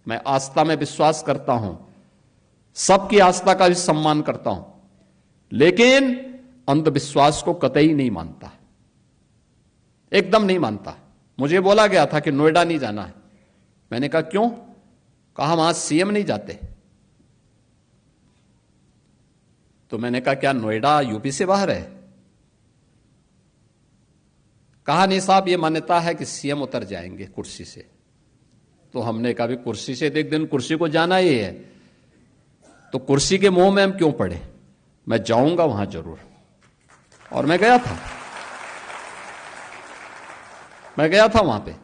मैं आस्था में विश्वास करता हूं, सबकी आस्था का भी सम्मान करता हूं, लेकिन अंधविश्वास को कतई नहीं मानता, एकदम नहीं मानता। मुझे बोला गया था कि नोएडा नहीं जाना है। मैंने कहा क्यों? कहा वहां सीएम नहीं जाते। तो मैंने कहा क्या नोएडा यूपी से बाहर है? कहा नहीं साहब, ये मान्यता है कि सीएम उतर जाएंगे कुर्सी से। तो हमने कहा भी कुर्सी से एक दिन कुर्सी को जाना ही है, तो कुर्सी के मोह में हम क्यों पड़े? मैं जाऊंगा वहां जरूर। और मैं गया था, वहां पे।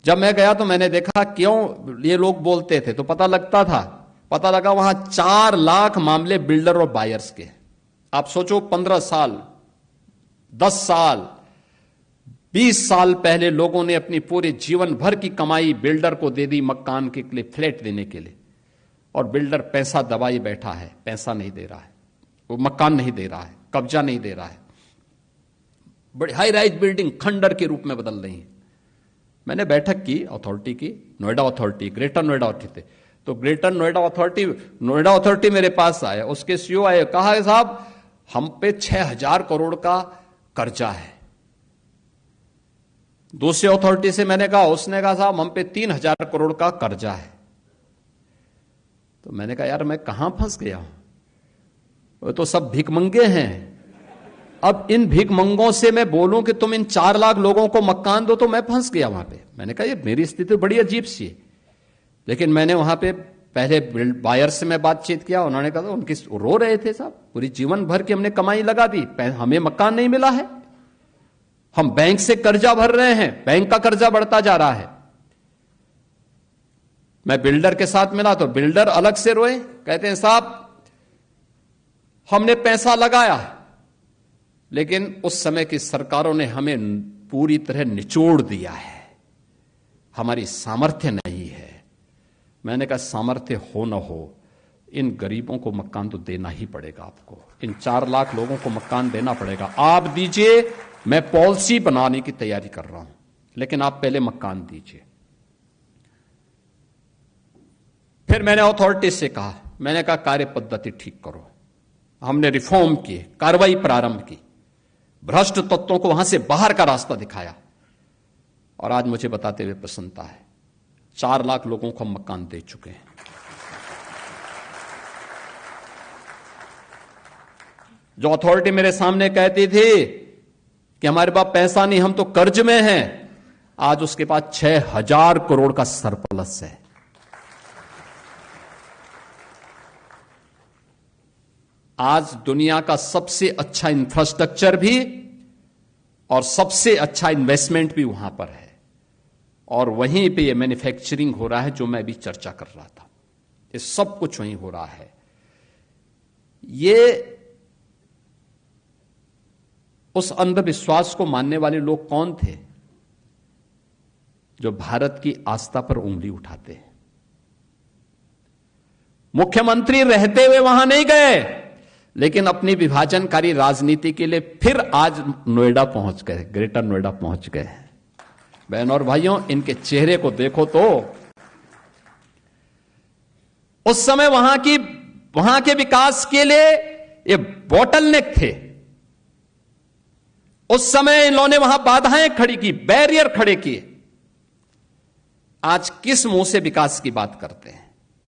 जब मैं गया तो मैंने देखा क्यों ये लोग बोलते थे, तो पता लगा वहां 4 लाख मामले बिल्डर और बायर्स के। आप सोचो 15 साल, 10 साल, 20 साल पहले लोगों ने अपनी पूरे जीवन भर की कमाई बिल्डर को दे दी मकान के लिए, फ्लैट देने के लिए, और बिल्डर पैसा दबाई बैठा है, पैसा नहीं दे रहा है, वो मकान नहीं दे रहा है, कब्जा नहीं दे रहा है, बड़ी हाई राइज बिल्डिंग खंडर के रूप में बदल रही है। मैंने बैठक की अथॉरिटी की, Noida authority, greater Noida authority. तो ग्रेटर नोएडा अथॉरिटी मेरे पास आए, उसके सीईओ आए, कहा साहब हम पे 6,000 करोड़ का कर्जा है। दूसरी अथॉरिटी से मैंने कहा, उसने कहा साहब हम पे 3,000 करोड़ का कर्जा है। तो मैंने कहा यार मैं कहां फंस गया हूं, वो तो सब भिखमंगे हैं। अब इन भिखमंगों से मैं बोलूं कि तुम इन 4 लाख लोगों को मकान दो, तो मैं फंस गया वहां पे। मैंने कहा ये मेरी स्थिति बड़ी अजीब सी है। लेकिन मैंने वहां पे पहले बायर से मैं बातचीत किया, उन्होंने कहा उनकी रो रहे थे साहब, पूरी जीवन भर की हमने कमाई लगा दी, हमें मकान नहीं मिला है, हम बैंक से कर्जा भर रहे हैं, बैंक का कर्जा बढ़ता जा रहा है। मैं बिल्डर के साथ मिला तो बिल्डर अलग से रोए, कहते हैं साहब हमने पैसा लगाया, लेकिन उस समय की सरकारों ने हमें पूरी तरह निचोड़ दिया है, हमारी सामर्थ्य नहीं है। मैंने कहा सामर्थ्य हो न हो, इन गरीबों को मकान तो देना ही पड़ेगा आपको, इन 4 लाख लोगों को मकान देना पड़ेगा। आप दीजिए, मैं पॉलिसी बनाने की तैयारी कर रहा हूं, लेकिन आप पहले मकान दीजिए। फिर मैंने अथॉरिटी से कहा, मैंने कहा कार्य पद्धति ठीक करो। हमने रिफॉर्म किए, कार्रवाई प्रारंभ की, भ्रष्ट तत्वों को वहां से बाहर का रास्ता दिखाया, और आज मुझे बताते हुए प्रसन्नता है 4 लाख लोगों को हम मकान दे चुके हैं। जो अथॉरिटी मेरे सामने कहती थी कि हमारे पास पैसा नहीं, हम तो कर्ज में हैं, आज उसके पास 6,000 करोड़ का सरप्लस है। आज दुनिया का सबसे अच्छा इंफ्रास्ट्रक्चर भी और सबसे अच्छा इन्वेस्टमेंट भी वहां पर है, और वहीं पे ये मैन्युफैक्चरिंग हो रहा है जो मैं अभी चर्चा कर रहा था, ये सब कुछ वहीं हो रहा है। ये उस अंधविश्वास को मानने वाले लोग कौन थे जो भारत की आस्था पर उंगली उठाते हैं? मुख्यमंत्री रहते हुए वहां नहीं गए, लेकिन अपनी विभाजनकारी राजनीति के लिए फिर आज नोएडा पहुंच गए, ग्रेटर नोएडा पहुंच गए। बहन और भाइयों, इनके चेहरे को देखो तो उस समय वहां के विकास के लिए ये बॉटलनेक थे। उस समय इन्होंने वहां बाधाएं खड़ी की, बैरियर खड़े किए। आज किस मुंह से विकास की बात करते हैं?